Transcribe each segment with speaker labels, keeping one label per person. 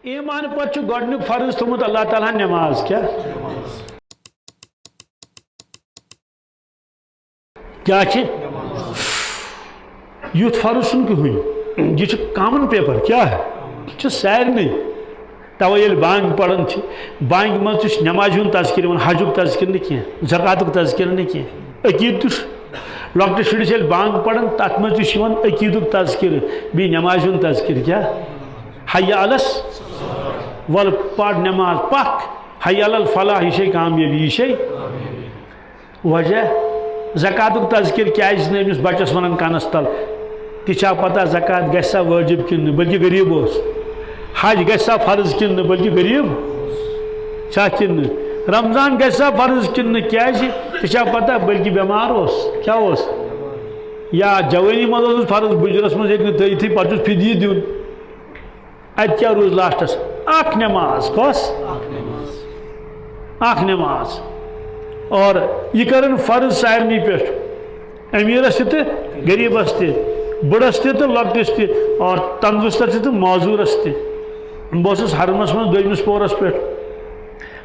Speaker 1: ایمان پتہ گۄڈنیُک فرض تھوٚمُت اللہ تعالیٰ نماز کیا کیا یُتھ فرض چھُنہٕ کٕہٕنۍ یہِ چھُ کامن پیپر کیا یہِ چھُ سارنٕے توے ییٚلہِ بانگ پران چھِ بانگہِ منٛز تہِ چھُ نمازِ ہُنٛد تذکر یِوان حجُک تذکر نہٕ کینٛہہ زکاتُک تذکر نہٕ کینٛہہ عقیٖدٕ تہِ چھُ لۄکٹِس شُرِس ییٚلہِ بانگ پران تتھ منٛز تہِ چھُ یِوان عقیٖدُک تذکر بیٚیہِ نمازِ ہُنٛد تذکر کیا حی علس ول پڑ نماز پک حی علی الفلاح یہ چھے کامیابی یہ چھے وجہ زکاتُک تذکر کیازِ نہٕ أمِس بچس ونان کنس تل تہِ چھا پتہ زکات گژھِ سا وٲجب کِنہٕ نہٕ بلکہِ غریٖب اوس حج گژھِ سا فرض کِنہٕ نہٕ بلکہِ غریٖب چھا کِنہٕ نہٕ رمضان گژھِ سا فرض کِنہٕ نہٕ کیازِ تہِ چھا پتہ بلکہِ بٮ۪مار اوس کیٛاہ اوس یا جوٲنی منٛز اوسُس فرض بُجرس منٛز ہیٚکہِ نہٕ تھٲیتھٕے پتہٕ چھُس فِدیہِ دیُن اتہِ کیٛاہ روٗز لاسٹس اکھ نماز کۄس اکھ نماز اور یہ کرن فرض سارنٕے پٮ۪ٹھ امیٖرس تہِ تہٕ غریٖبس تہِ بٕڑس تہِ تہٕ لۄکٹِس تہِ اور تندرُستس تہِ تہٕ معذوٗرس تہِ بہٕ اوسُس حرمس منٛز دوٚیمِس پورس پٮ۪ٹھ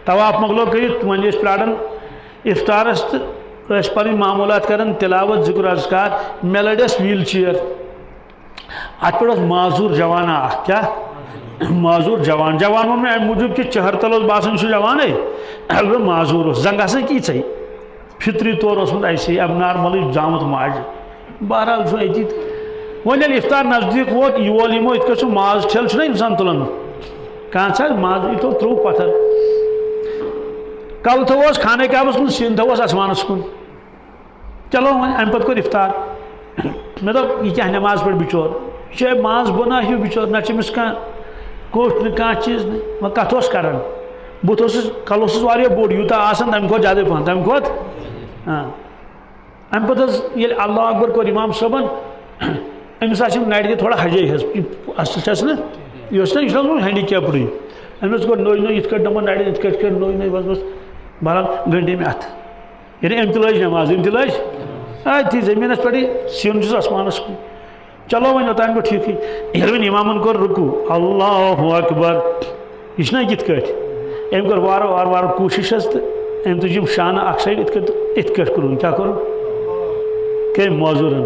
Speaker 1: طواف مۄکلو کٔرِتھ وۄنۍ ٲسۍ پراران افطارس تہٕ ٲسۍ پنٕنۍ معموٗلات کران تلاوت ذکر اذکار مےٚ لٔڑِس ویٖل چیر اتھ پٮ۪ٹھ اوس معذوٗر جوانا اکھ کیٛاہ معذوٗر جوان جوان ووٚن مےٚ امہِ موٗجوٗب کہِ چہر تل اوس باسان یہِ چھُ جوانے البتہ معذوٗر اوس زنٛگ آسان ییٖژے فطری طور اوسمُت ایسے اب نارملٕے زامُت ماجہِ بہرحال چھُ أتی تہٕ وۄنۍ ییٚلہِ افطار نزدیٖک ووت یول یِمو یِتھ کٔنۍ سُہ ماز ٹھیلہٕ چھُنہ اِنسان تُلان کانٛہہ چھا ماز یہِ ترٛوو پتھر کلہٕ تھوٚوہوس خانہ کعبس کُن سِن تھوٚوہوس آسمانس کُن چلو وۄنۍ امہِ پتہٕ کوٚر افطار مےٚ دوٚپ یہِ کیٛاہ نٮ۪ماز پرِ بِچور یہِ چھُ ماز بۄنا ہیوٗ بِچور نہ چھِ أمِس کانٛہہ کوٚٹھ نہٕ کانٛہہ چیٖز نہٕ وۄنۍ کتھ اوس کران بُتھ اوسُس کلہٕ اوسُس واریاہ بوٚڑ یوٗتاہ آسان تمہِ کھۄتہٕ زیادے پہن تمہِ کھۄتہٕ امہِ پتہٕ حظ ییٚلہِ اللہ اکبر کوٚر اِمام صٲبن أمِس آسہِ یِم نرِ تہِ تھوڑا ہجے حظ اصل چھس نہ یہِ اوس نہ یہِ چھُ نہ ہینڈی کیپڈٕے أمِس کوٚر نوٚے نوٚے یِتھ کٔٹھۍ دوٚپُن نرِ یِتھ کٔٹھۍ کٔرۍ نوٚے نوٚے بس بس بہرحال گٔنڈے مےٚ اتھٕ یعنی أمۍ تہِ لٲج نٮ۪ماز أمۍ تہِ لٲج أتھی زٔمیٖنس پٮ۪ٹھٕے سِن چھُس آسمانس کُن چلو وۄنۍ اوٚتانۍ گوٚو ٹھیٖکھٕے ییٚلہِ وۄنۍ اِمامن کوٚر رُکوٗ اللہ اکبر یہِ چھُنہ یِتھ کٔٹھۍ أمۍ کوٚر وارٕ وارٕ وارٕ کوٗشِش حظ تہٕ أمۍ تُج یِم شانہٕ اکھ سایڈ یِتھ کٔٹھۍ تہٕ یِتھ کٔٹھۍ کوٚرُن کیٛاہ کوٚرُن کٔمۍ معذوٗرن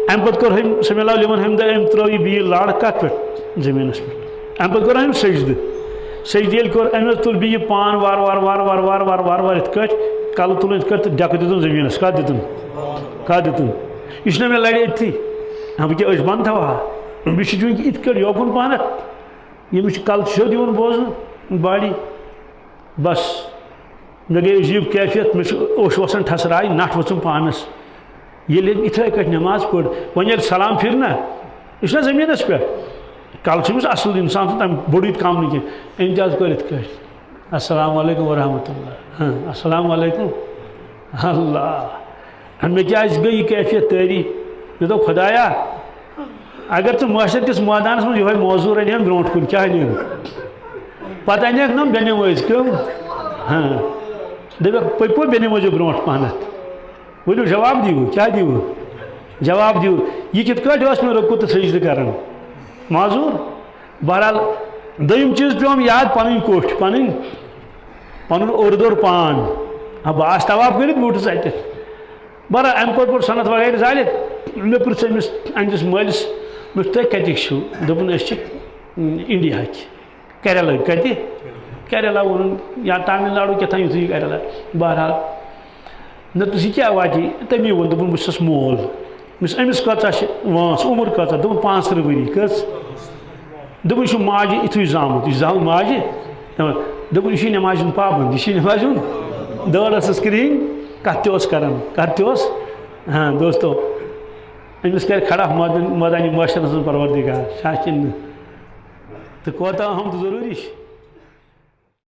Speaker 1: امہِ پتہٕ کوٚر أمۍ سمی اللہ علیہ أمۍ دۄہ أمۍ ترٛٲو یہِ بیٖل لارٕ کتھ پٮ۪ٹھ زٔمیٖنس پٮ۪ٹھ امہِ پتہٕ کوٚر أمۍ سجدٕ سجدٕ ییٚلہِ کوٚر أمۍ حظ تُل بیٚیہِ یہِ پان وارٕ وارٕ وارٕ وارٕ وارٕ وارٕ وارٕ وارٕ یِتھ کٔٹھۍ کلہٕ تُلُن یِتھ کٔٹھۍ تہٕ ڈٮ۪کہٕ دِتُن زٔمیٖنس کتھ دِتُن کتھ دِتُن یہِ چھُنہ مےٚ لرِ أتھی بہٕ کیٛاہ أچھ بنٛد تھاوہا بیٚیہِ چھُ چوٗنٛکہِ یِتھ کٔٹھۍ یوکُن پہنتھ ییٚمِس چھُ کلہٕ سیوٚد یِوان بوزنہٕ باڈی بس مےٚ گٔے عجیٖب کیفیت مےٚ چھُ اوٚش وسان ٹھسراے نٹھ ؤژھٕم پانس ییٚلہِ أمۍ یِتھے کٔٹھۍ نٮ۪ماز پٔر وۄنۍ ییٚلہِ سلام پھِر نا یہِ چھُنہ زٔمیٖنس پٮ۪ٹھ کلہٕ چھُ أمِس اصل اِنسان چھُ تمہِ بوٚڑٕے کم نہٕ کینٛہہ أمۍ تہِ حظ کوٚر یِتھ کٔٹھۍ السلام علیکم ورحمتہ اللہ السلام علیکم اللہ مےٚ کیٛازِ گٔے یہِ کیفیت تٲری مےٚ دوٚپ خۄدایا اگر ژٕ معاشر کِس مٲدانس منٛز یِہوے موضوٗر انہِ ہن برونٛٹھ کُن کیٛاہ أنِہن پتہٕ انیکھ نۄم بیٚنہِ مٲج کٕم دٔپکھ پٔکِو بیٚنہِ موجوٗب برونٛٹھ پہنتھ ؤلِو جواب دِیِو کیٛاہ دِیِو جواب دِیِو یہِ کِتھ کٲٹھۍ اوس مےٚ رُکوٗ تہٕ سجدٕ کران معذوٗر بہرحال دوٚیِم چیٖز پیوٚم یاد پنٕنۍ کوٹھۍ پنُن اوٚرٕ پان بہٕ آس طواف کٔرِتھ بہٕ وُٹھُس اتٮ۪تھ بہرحال امہِ پتہٕ کوٚر صنعت وغیرہ زٲلِتھ مےٚ پرٛژھ أمِس أہنٛدِس مٲلِس مےٚ تُہۍ کتِکۍ چھِو دوٚپُن أسۍ چھِ انڈیاہٕکۍ کیرلہٕکۍ کتہِ کیرلا ووٚنُن یا تامِل ناڈوٗ کیٛاہ یِتھُے کیرلا بہرحال نہ تُہۍ یہِ کیٛاہ واتہِ تٔمی ووٚن دوٚپُن بہٕ چھُسس مول أمِس کۭژاہ چھِ وٲنٛس عُمر کۭژاہ دوٚپُن 35 ؤری کٔژ دوٚپُن یہِ چھُ ماجہِ یِتھُے زامُت یہِ چھُ زامُت ماجہِ دوٚپُن یہِ چھُے نٮ۪مازِ ہُنٛد پابنٛد یہِ چھُے نٮ۪مازِ ہُنٛد دٲر ٲسٕس کرٛہِنۍ کتھ تہِ اوس کران کتھ تہِ اوس دوستو أمِس کرِ کھڑا مٲدانہِ معاشرس منٛز پروردِگار چھا کِنہٕ نہٕ تہٕ کوتاہ اہم تہٕ ضروٗری چھِ